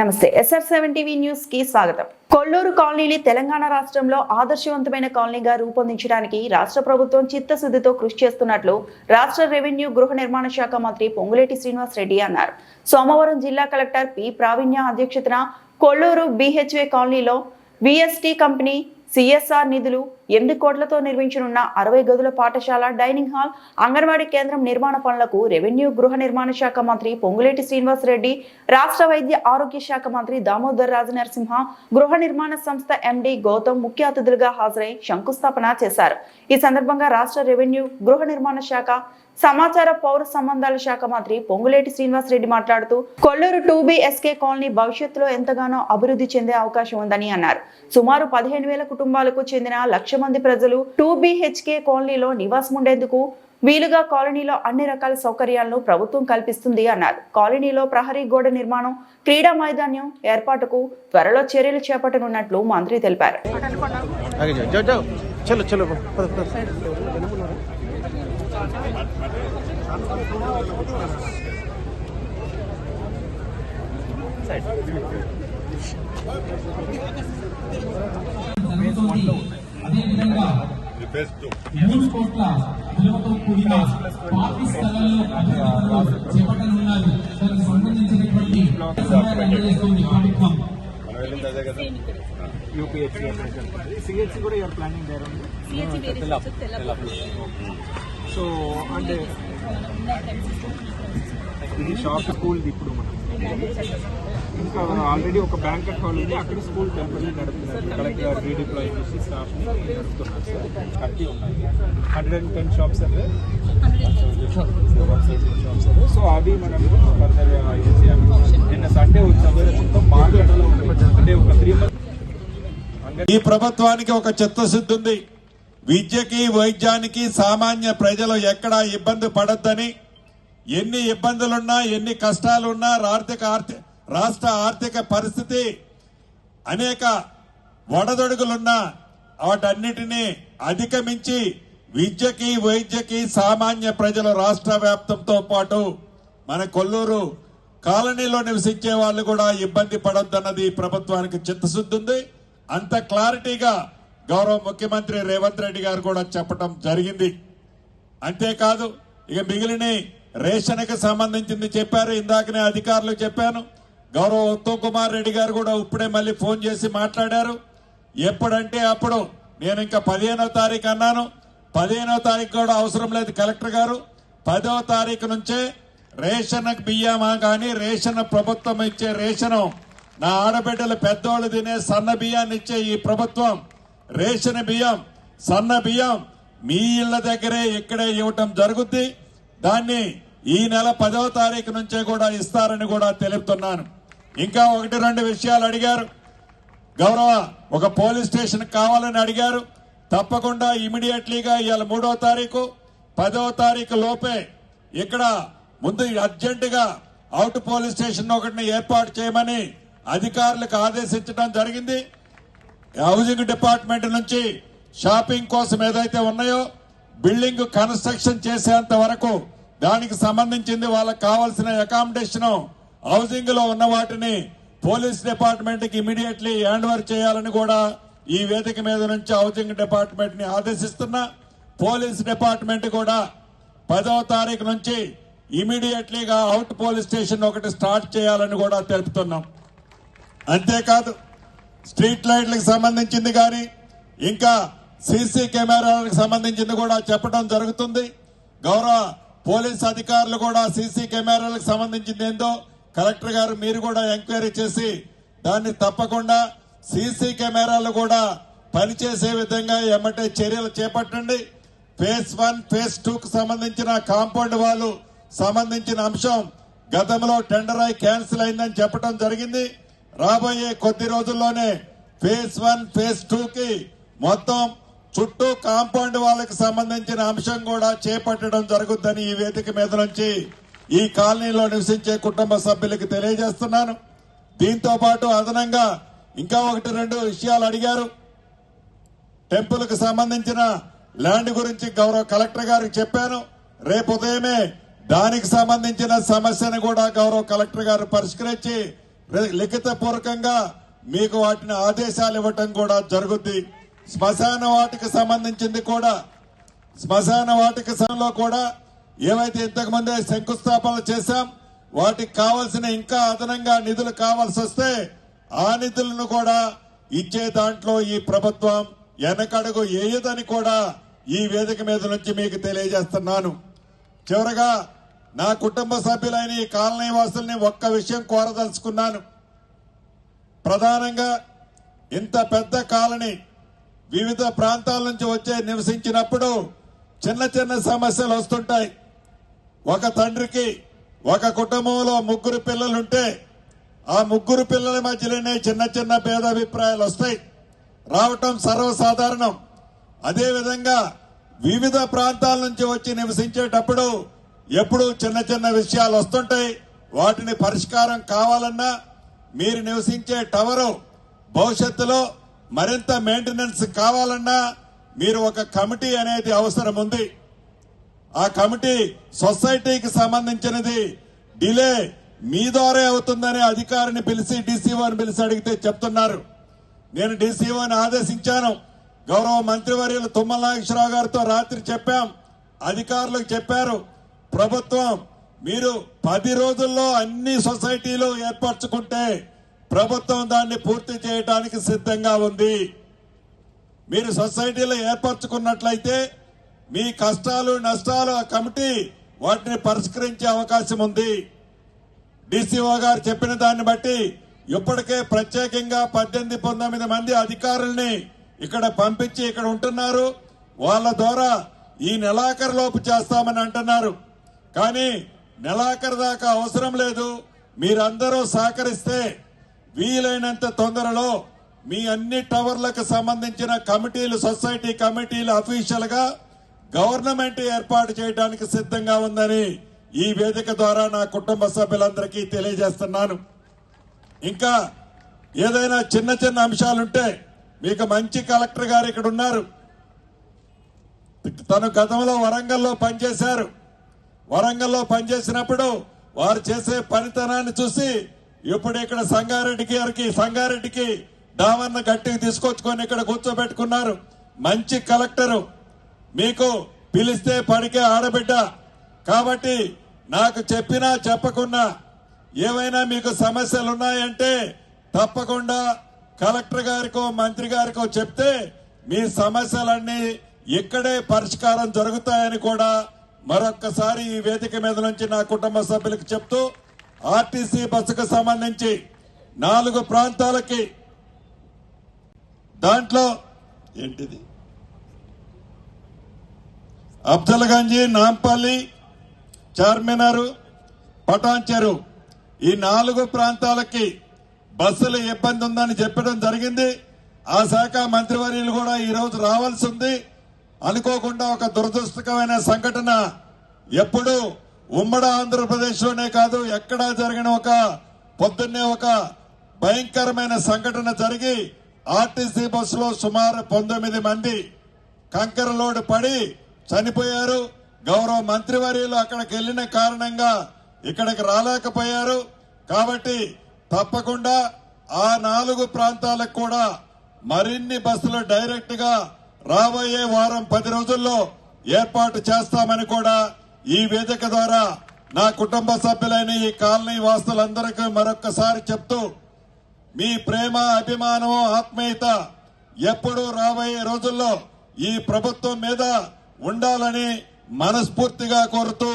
నమస్తే SR7 TV news కి స్వాగతం. కొల్లూరు కాలనీని తెలంగాణ రాష్ట్రంలో ఆదర్శవంతమైన కాలనీగా రూపొందించడానికి రాష్ట్ర ప్రభుత్వం చిత్తశుద్ధితో కృషి చేస్తున్నట్లు రాష్ట్ర రెవెన్యూ గృహ నిర్మాణ శాఖ మంత్రి పొంగులేటి శ్రీనివాస్ రెడ్డి అన్నారు. సోమవారం జిల్లా కలెక్టర్ పి ప్రావీణ్య అధ్యక్షతన కొల్లూరు BHA కాలనీలో VST కంపెనీ CSR నిధులు 8 కోట్లతో నిర్మించనున్న 60 గదుల పాఠశాల, డైనింగ్ హాల్, అంగన్వాడీ కేంద్రం నిర్మాణ పనులకు రెవెన్యూ గృహ నిర్మాణ శాఖ మంత్రి పొంగులేటి శ్రీనివాస్ రెడ్డి, రాష్ట్ర వైద్య ఆరోగ్య శాఖ మంత్రి దామోదర్ రాజనరసింహ, గృహ నిర్మాణ సంస్థ MD గౌతమ్ ముఖ్య అతిథులుగా హాజరై శంకుస్థాపన చేశారు. ఈ సందర్భంగా రాష్ట్ర రెవెన్యూ గృహ నిర్మాణ శాఖ, సమాచార పౌర సంబంధాల శాఖ మంత్రి పొంగులేటి శ్రీనివాస్ రెడ్డి మాట్లాడుతూ కొల్లూరు 2BSK కాలనీ భవిష్యత్తులో ఎంతగానో అభివృద్ధి చెందే అవకాశం ఉందని అన్నారు. సుమారు 15,000 కుటుంబాలకు చెందిన 1,00,000 మంది ప్రజలు 2BHK కాలనీలో నివాసం ఉండేందుకు వీలుగా కాలనీలో అన్ని రకాల సౌకర్యాలను ప్రభుత్వం కల్పిస్తుంది అన్నారు. కాలనీలో ప్రహరీ గోడ నిర్మాణం, క్రీడా మైదానం ఏర్పాటుకు త్వరలో చర్యలు చేపట్టనున్నట్లు మంత్రి తెలిపారు. అదేవిధంగా 3 కోట్ల విలువతో కూడిన పార్టీ స్థలాల్లో చేపట్టనున్నది. దానికి సంబంధించినటువంటి ప్రభుత్వం CHC కూడా యూఆర్ ప్లానింగ్ దేర్ సో అంటే ఇది షార్ట్ స్కూల్ ఇప్పుడు మనం ఇంకా ఆల్రెడీ ఒక బ్యాంకెట్ హాల్ ఉంది, అక్కడ స్కూల్ టెంపరీ నడుపుతున్నారు. కలెక్టర్ గారు రీడిప్లాయ్ చేసి స్టాఫ్ని నడుపుతున్నారు సార్. 30 ఉన్నాయి, 110 షాప్స్ అదే సో అవి మనం ఫర్దర్ ఇది చేయాలి. నిన్న సండే వచ్చాము, మొత్తం మార్కెట్లో అంటే ఒక 3 months. ఈ ప్రభుత్వానికి ఒక చిత్తశుద్ధి ఉంది. విద్యకి, వైద్యానికి సామాన్య ప్రజలు ఎక్కడా ఇబ్బంది పడొద్దని, ఎన్ని ఇబ్బందులున్నా, ఎన్ని కష్టాలున్నా, రాష్ట్ర ఆర్థిక పరిస్థితి అనేక ఒడదొడుగులున్నా వాటన్నిటినీ అధిగమించి విద్యకి, వైద్యకి సామాన్య ప్రజలు రాష్ట్ర వ్యాప్తంతో పాటు మన కొల్లూరు కాలనీలో నివసించే వాళ్ళు కూడా ఇబ్బంది పడొద్దన్నది ప్రభుత్వానికి చిత్తశుద్ధి ఉంది. అంత క్లారిటీగా గౌరవ ముఖ్యమంత్రి రేవంత్ రెడ్డి గారు కూడా చెప్పడం జరిగింది. అంతేకాదు ఇక మిగిలిన రేషన్కి సంబంధించింది చెప్పారు. ఇందాకనే అధికారులు చెప్పాను. గౌరవ ఉత్తమ్ కుమార్ రెడ్డి గారు కూడా ఇప్పుడే మళ్ళీ ఫోన్ చేసి మాట్లాడారు. ఎప్పుడంటే అప్పుడు నేను ఇంకా 15వ తారీఖు అన్నాను. 15వ తారీఖు కూడా అవసరం లేదు కలెక్టర్ గారు. 10వ తారీఖు నుంచే రేషన్ బియ్యమా కానీ రేషన్ ప్రభుత్వం ఇచ్చే రేషను, నా ఆడబిడ్డలు పెద్దోళ్ళు తినే సన్న బియ్యాన్ని ఇచ్చే ఈ ప్రభుత్వం రేషన్ బియ్యం, సన్న బియ్యం మీ ఇళ్ల దగ్గరే ఇక్కడే ఇవ్వటం జరుగుద్ది. దాన్ని ఈ నెల 10వ తారీఖు నుంచే కూడా ఇస్తారని కూడా తెలుపుతున్నాను. ఇంకా 1-2 విషయాలు అడిగారు. గౌరవ ఒక పోలీస్ స్టేషన్ కావాలని అడిగారు. తప్పకుండా ఇమీడియట్లీగా ఇవాళ 3వ తారీఖు 10వ తారీఖు లోపే ఇక్కడ ముందు అర్జెంటుగా అవుట్ పోలీస్ స్టేషన్ ఒకటిని ఏర్పాటు చేయమని అధికారులకు ఆదేశించడం జరిగింది. హౌసింగ్ డిపార్ట్మెంట్ నుంచి షాపింగ్ కోసం ఏదైతే ఉన్నాయో బిల్డింగ్ కన్స్ట్రక్షన్ చేసేంత వరకు దానికి సంబంధించింది వాళ్ళకి కావాల్సిన అకామిడేషన్ హౌసింగ్ లో ఉన్న వాటిని పోలీస్ డిపార్ట్మెంట్ కి ఇమీడియట్లీ హ్యాండ్ ఓవర్ చేయాలని కూడా ఈ వేదిక మీద నుంచి హౌసింగ్ డిపార్ట్మెంట్ ని ఆదేశిస్తున్నా. పోలీస్ డిపార్ట్మెంట్ కూడా 10వ తారీఖు నుంచి ఇమీడియట్లీగా అవుట్ పోలీస్ స్టేషన్ ఒకటి స్టార్ట్ చేయాలని కూడా తెలుపుతున్నాం. అంతేకాదు స్ట్రీట్ లైట్లకు సంబంధించింది కానీ ఇంకా సీసీ కెమెరాలకు సంబంధించింది కూడా చెప్పడం జరుగుతుంది. గౌరవ పోలీస్ అధికారులు కూడా సీసీ కెమెరాలకు సంబంధించింది ఏందో కలెక్టర్ గారు మీరు కూడా ఎంక్వైరీ చేసి దాన్ని తప్పకుండా సీసీ కెమెరాలు కూడా పనిచేసే విధంగా ఎమ్మటే చర్యలు చేపట్టండి. ఫేజ్ 1, ఫేజ్ 2కు సంబంధించిన కాంపౌండ్ వాళ్ళు సంబంధించిన అంశం గతంలో టెండర్ అయి క్యాన్సిల్ అయిందని చెప్పడం జరిగింది. రాబోయే కొద్ది రోజుల్లోనే ఫేజ్ 1, ఫేజ్ 2కి మొత్తం చుట్టూ కాంపౌండ్ వాళ్ళకి సంబంధించిన అంశం కూడా చేపట్టడం జరుగుతుందని ఈ వేదిక మీద నుంచి ఈ కాలనీలో నివసించే కుటుంబ సభ్యులకు తెలియజేస్తున్నాను. దీంతో పాటు అదనంగా ఇంకా 1-2 విషయాలు అడిగారు. టెంపుల్ కు సంబంధించిన ల్యాండ్ గురించి గౌరవ కలెక్టర్ గారికి చెప్పాను. రేపు ఉదయమే దానికి సంబంధించిన సమస్యను కూడా గౌరవ కలెక్టర్ గారు పరిష్కరించి లిఖిత పూర్వకంగా మీకు వాటిని ఆదేశాలు ఇవ్వటం కూడా జరుగుద్ది. శ్మశాన వాటికి సంబంధించింది కూడా శ్మశాన వాటిక సంఘంలో కూడా ఏవైతే ఇంతకు ముందే శంకుస్థాపనలు చేశాం వాటికి కావాల్సిన ఇంకా అదనంగా నిధులు కావాల్సి వస్తే ఆ నిధులను కూడా ఇచ్చే దాంట్లో ఈ ప్రభుత్వం వెనకడుగు వేయదని కూడా ఈ వేదిక మీద నుంచి మీకు తెలియజేస్తున్నాను. చివరగా నా కుటుంబ సభ్యులైన ఈ కాలనీ వాసుల్ని ఒక్క విషయం కోరదలుచుకున్నాను. ప్రధానంగా ఇంత పెద్ద కాలనీ వివిధ ప్రాంతాల నుంచి వచ్చే నివసించినప్పుడు చిన్న చిన్న సమస్యలు వస్తుంటాయి. ఒక తండ్రికి ఒక కుటుంబంలో 3 పిల్లలుంటే ఆ 3 పిల్లల మధ్యలోనే చిన్న చిన్న భేదాభిప్రాయాలు వస్తాయి, రావటం సర్వసాధారణం. అదేవిధంగా వివిధ ప్రాంతాల నుంచి వచ్చి నివసించేటప్పుడు ఎప్పుడు చిన్న చిన్న విషయాలు వస్తుంటాయి. వాటిని పరిష్కారం కావాలన్నా మీరు నివసించే టవరు భవిష్యత్తులో మరింత మెయింటెనెన్స్ కావాలన్నా మీరు ఒక కమిటీ అనేది అవసరం ఉంది. ఆ కమిటీ సొసైటీకి సంబంధించినది. డిలే మీ ద్వారా అవుతుందని అధికారిని పిలిచి డీసీఓని పిలిచి అడిగితే చెప్తున్నారు. నేను డీసీఓని ఆదేశించాను. గౌరవ మంత్రివర్యులు తుమ్మల నాగేశ్వరరావు గారితో రాత్రి చెప్పాం, అధికారులకు చెప్పారు. ప్రభుత్వం మీరు 10 రోజుల్లో అన్ని సొసైటీలు ఏర్పరచుకుంటే ప్రభుత్వం దాన్ని పూర్తి చేయడానికి సిద్ధంగా ఉంది. మీరు సొసైటీలో ఏర్పరచుకున్నట్లయితే మీ కష్టాలు నష్టాలు ఆ కమిటీ వాటిని పరిష్కరించే అవకాశం ఉంది. డీసీఓ గారు చెప్పిన దాన్ని బట్టి ఇప్పటికే ప్రత్యేకంగా 18-19 మంది అధికారుల్ని ఇక్కడ పంపించి ఇక్కడ ఉంటున్నారు. వాళ్ళ ద్వారా ఈ నెలాఖరు లోపు చేస్తామని అంటున్నారు. కానీ నెలాఖరు దాకా అవసరం లేదు. మీరందరూ సహకరిస్తే వీలైనంత తొందరలో మీ అన్ని టవర్లకు సంబంధించిన కమిటీలు సొసైటీ కమిటీలు అఫీషియల్ గా గవర్నమెంట్ ఏర్పాటు చేయడానికి సిద్ధంగా ఉందని ఈ వేదిక ద్వారా నా కుటుంబ సభ్యులందరికీ తెలియజేస్తున్నాను. ఇంకా ఏదైనా చిన్న చిన్న అంశాలుంటే మీకు మంచి కలెక్టర్ గారు ఇక్కడ ఉన్నారు. తను గతంలో వరంగల్లో పనిచేశారు. వరంగల్లో పనిచేసినప్పుడు వారు చేసే పనితనాన్ని చూసి ఇప్పుడు ఇక్కడ సంగారెడ్డికి డామర్ను గట్టికి తీసుకొచ్చుకొని ఇక్కడ కూర్చోబెట్టుకున్నారు. మంచి కలెక్టరు, మీకు పిలిస్తే పడికే ఆడబిడ్డ. కాబట్టి నాకు చెప్పినా చెప్పకున్నా ఏవైనా మీకు సమస్యలు ఉన్నాయంటే తప్పకుండా కలెక్టర్ గారికో మంత్రి గారికో చెప్తే మీ సమస్యలన్నీ ఇక్కడే పరిష్కారం జరుగుతాయని కూడా మరొక్కసారి ఈ వేదిక మీద నుంచి నా కుటుంబ సభ్యులకు చెప్తూ, ఆర్టీసీ బస్సుకు సంబంధించి 4 ప్రాంతాలకి దాంట్లో ఏంటిది అఫ్జల్గంజ్, నాంపల్లి, చార్మినార్, పటాన్చెరు ఈ 4 ప్రాంతాలకి బస్సుల ఇబ్బంది ఉందని చెప్పడం జరిగింది. ఆ శాఖ మంత్రివర్యులు కూడా ఈ రోజు రావాల్సి ఉంది. అనుకోకుండా ఒక దురదృష్టకరమైన సంఘటన ఎప్పుడు ఉమ్మడి ఆంధ్రప్రదేశ్ లోనే కాదు ఎక్కడా జరిగిన పొద్దున్నే ఒక భయంకరమైన సంఘటన జరిగి ఆర్టీసీ బస్సులో సుమారు 19 మంది కంకర లోడ్ పడి చనిపోయారు. గౌరవ మంత్రివర్యులు అక్కడికి వెళ్లిన కారణంగా ఇక్కడికి రాలేకపోయారు. కాబట్టి తప్పకుండా ఆ 4 ప్రాంతాలకు కూడా మరిన్ని బస్సులు డైరెక్ట్ గా రాబోయే వారం 10 రోజుల్లో ఏర్పాటు చేస్తామని కూడా ఈ వేదిక ద్వారా నా కుటుంబ సభ్యులైన ఈ కాలనీ వాసులందరికీ మరొక్కసారి చెప్తూ, మీ ప్రేమ, అభిమానం, ఆత్మీయత ఎప్పుడూ రాబోయే రోజుల్లో ఈ ప్రభుత్వం మీద ఉండాలని మనస్ఫూర్తిగా కోరుతూ